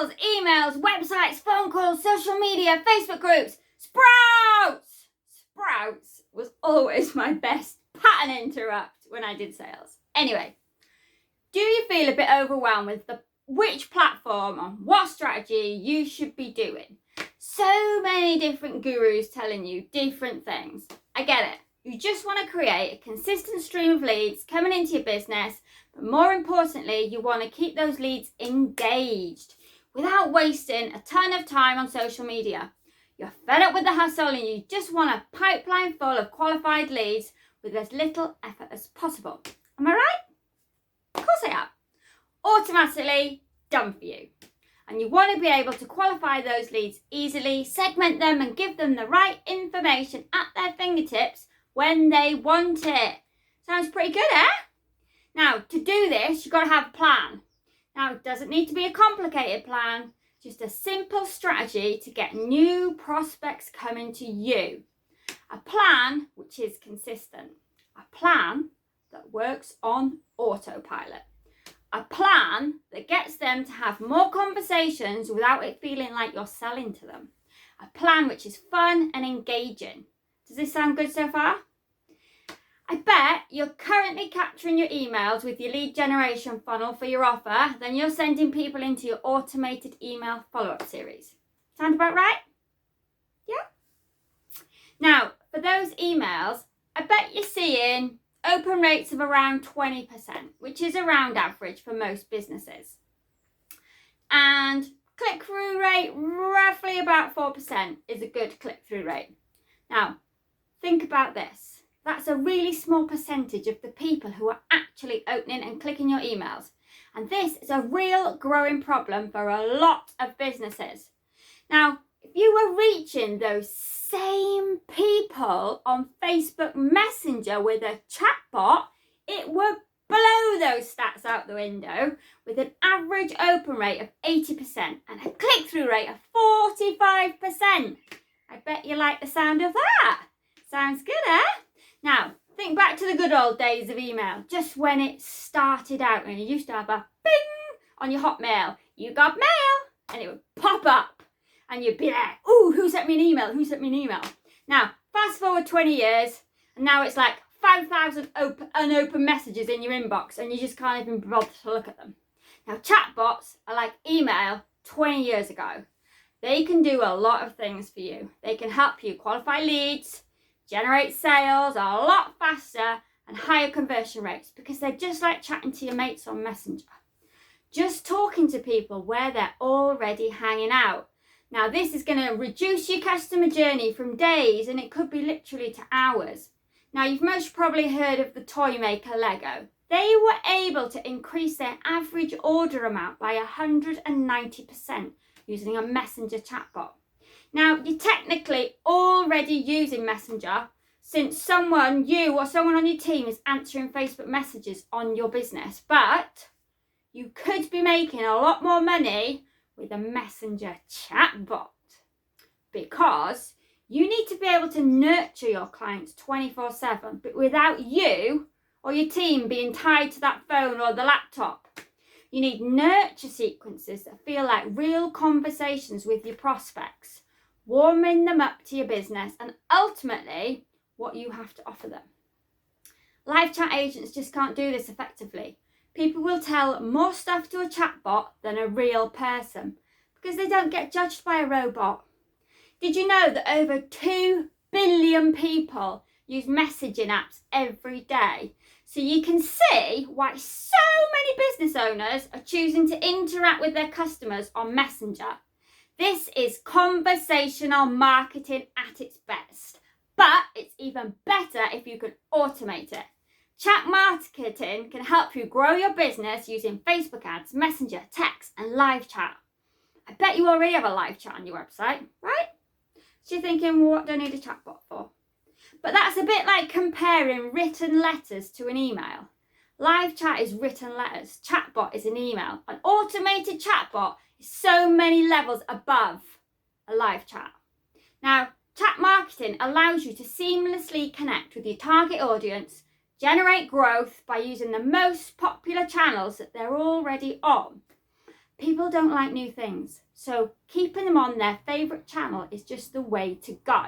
calls, emails, websites, phone calls, social media, Facebook groups. Sprouts! Sprouts was always my best pattern interrupt when I did sales. Anyway, do you feel a bit overwhelmed with which platform and what strategy you should be doing? So many different gurus telling you different things. I get it. You just want to create a consistent stream of leads coming into your business, but more importantly, you want to keep those leads engaged without wasting a ton of time on social media. You're fed up with the hustle and you just want a pipeline full of qualified leads with as little effort as possible. Am I right? Of course I am. Automatically done for you. And you want to be able to qualify those leads easily, segment them and give them the right information at their fingertips when they want it. Sounds pretty good, eh? Now, to do this, you've got to have a plan. Now, it doesn't need to be a complicated plan, just a simple strategy to get new prospects coming to you. A plan which is consistent. A plan that works on autopilot. A plan that gets them to have more conversations without it feeling like you're selling to them. A plan which is fun and engaging. Does this sound good so far? I bet you're currently capturing your emails with your lead generation funnel for your offer, then you're sending people into your automated email follow-up series. Sound about right? Yeah? Now, for those emails, I bet you're seeing open rates of around 20%, which is around average for most businesses. And click-through rate, roughly about 4% is a good click-through rate. Now, think about this. That's a really small percentage of the people who are actually opening and clicking your emails. And this is a real growing problem for a lot of businesses. Now, if you were reaching those same people on Facebook Messenger with a chatbot, it would blow those stats out the window with an average open rate of 80% and a click-through rate of 45%. I bet you like the sound of that. Sounds good, eh? Now, think back to the good old days of email, just when it started out and you used to have a bing on your Hotmail. You got mail and it would pop up and you'd be like, ooh, who sent me an email? Who sent me an email? Now, fast forward 20 years and now it's like 5,000 unopened messages in your inbox and you just can't even be bothered to look at them. Now, chatbots are like email 20 years ago. They can do a lot of things for you. They can help you qualify leads, generate sales a lot faster and higher conversion rates because they're just like chatting to your mates on Messenger. Just talking to people where they're already hanging out. Now, this is going to reduce your customer journey from days and it could be literally to hours. Now, you've most probably heard of the toy maker Lego. They were able to increase their average order amount by 190% using a Messenger chatbot. Now, you're technically already using Messenger since you or someone on your team is answering Facebook messages on your business, but you could be making a lot more money with a Messenger chatbot because you need to be able to nurture your clients 24/7, but without you or your team being tied to that phone or the laptop. You need nurture sequences that feel like real conversations with your prospects, warming them up to your business and ultimately what you have to offer them. Live chat agents just can't do this effectively. People will tell more stuff to a chatbot than a real person because they don't get judged by a robot. Did you know that over 2 billion people use messaging apps every day? So you can see why so many business owners are choosing to interact with their customers on Messenger. This is conversational marketing at its best, but it's even better if you can automate it. Chat marketing can help you grow your business using Facebook ads, Messenger, text, and live chat. I bet you already have a live chat on your website, right? So you're thinking, well, what do I need a chatbot for? But that's a bit like comparing written letters to an email. Live chat is written letters. Chatbot is an email. An automated chatbot is so many levels above a live chat. Now, chat marketing allows you to seamlessly connect with your target audience, generate growth by using the most popular channels that they're already on. People don't like new things, so keeping them on their favourite channel is just the way to go.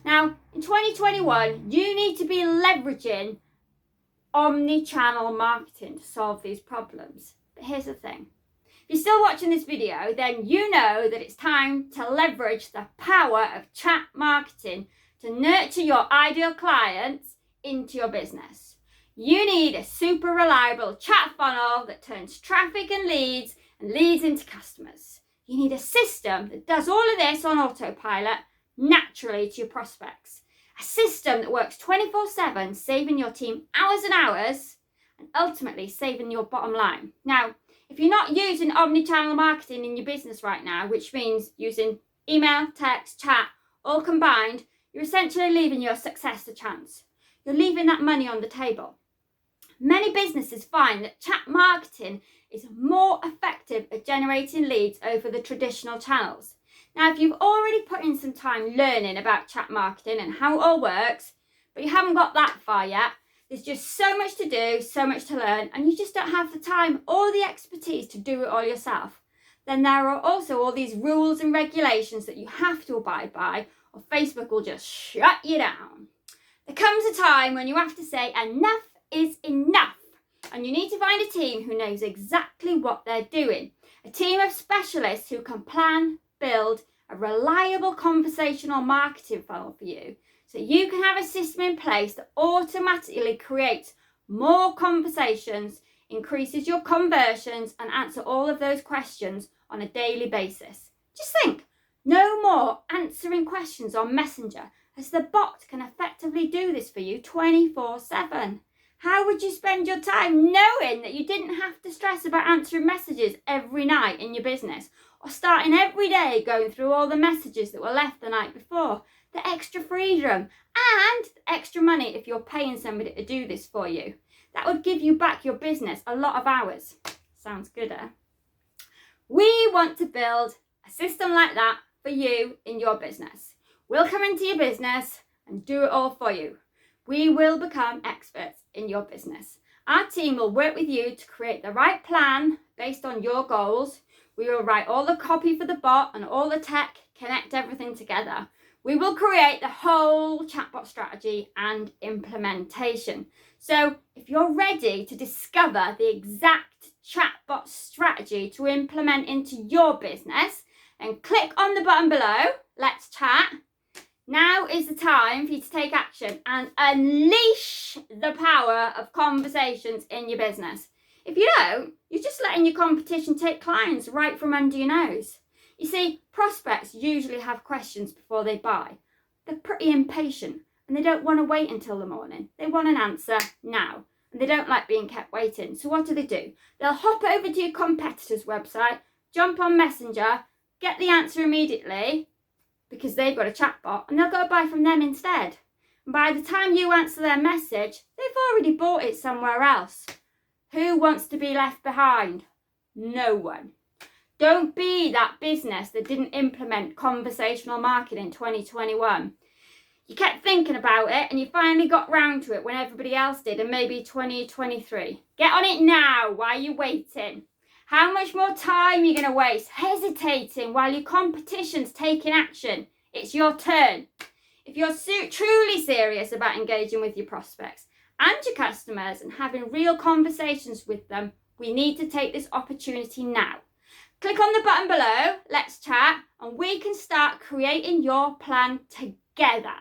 Now, in 2021, you need to be leveraging omni-channel marketing to solve these problems. But here's the thing. If you're still watching this video, then you know that it's time to leverage the power of chat marketing to nurture your ideal clients into your business. You need a super reliable chat funnel that turns traffic and leads into customers. You need a system that does all of this on autopilot naturally to your prospects. A system that works 24/7, saving your team hours and hours and ultimately saving your bottom line. Now, if you're not using omni-channel marketing in your business right now, which means using email, text, chat, all combined, you're essentially leaving your success a chance. You're leaving that money on the table. Many businesses find that chat marketing is more effective at generating leads over the traditional channels. Now, if you've already put in some time learning about chat marketing and how it all works, but you haven't got that far yet, there's just so much to do, so much to learn, and you just don't have the time or the expertise to do it all yourself, then there are also all these rules and regulations that you have to abide by, or Facebook will just shut you down. There comes a time when you have to say enough is enough, and you need to find a team who knows exactly what they're doing. A team of specialists who can plan, build a reliable conversational marketing funnel for you, so you can have a system in place that automatically creates more conversations, increases your conversions, and answer all of those questions on a daily basis. Just think, no more answering questions on Messenger, as the bot can effectively do this for you 24/7. How would you spend your time knowing that you didn't have to stress about answering messages every night in your business, or starting every day going through all the messages that were left the night before? The extra freedom and extra money if you're paying somebody to do this for you. That would give you back your business a lot of hours. Sounds good, eh? We want to build a system like that for you in your business. We'll come into your business and do it all for you. We will become experts in your business. Our team will work with you to create the right plan based on your goals. We will write all the copy for the bot and all the tech, connect everything together. We will create the whole chatbot strategy and implementation. So if you're ready to discover the exact chatbot strategy to implement into your business, then click on the button below, let's chat. Now is the time for you to take action and unleash the power of conversations in your business. If you don't, you're just letting your competition take clients right from under your nose. You see, prospects usually have questions before they buy. They're pretty impatient and they don't want to wait until the morning. They want an answer now and they don't like being kept waiting. So what do? They'll hop over to your competitor's website, jump on Messenger, get the answer immediately because they've got a chatbot, and they'll go buy from them instead. And by the time you answer their message, they've already bought it somewhere else. Who wants to be left behind? No one. Don't be that business that didn't implement conversational marketing in 2021. You kept thinking about it and you finally got round to it when everybody else did in maybe 2023. Get on it now. Why are you waiting? How much more time are you going to waste hesitating while your competition's taking action? It's your turn. If you're truly serious about engaging with your prospects and your customers and having real conversations with them, we need to take this opportunity now. Click on the button below, let's chat, and we can start creating your plan together.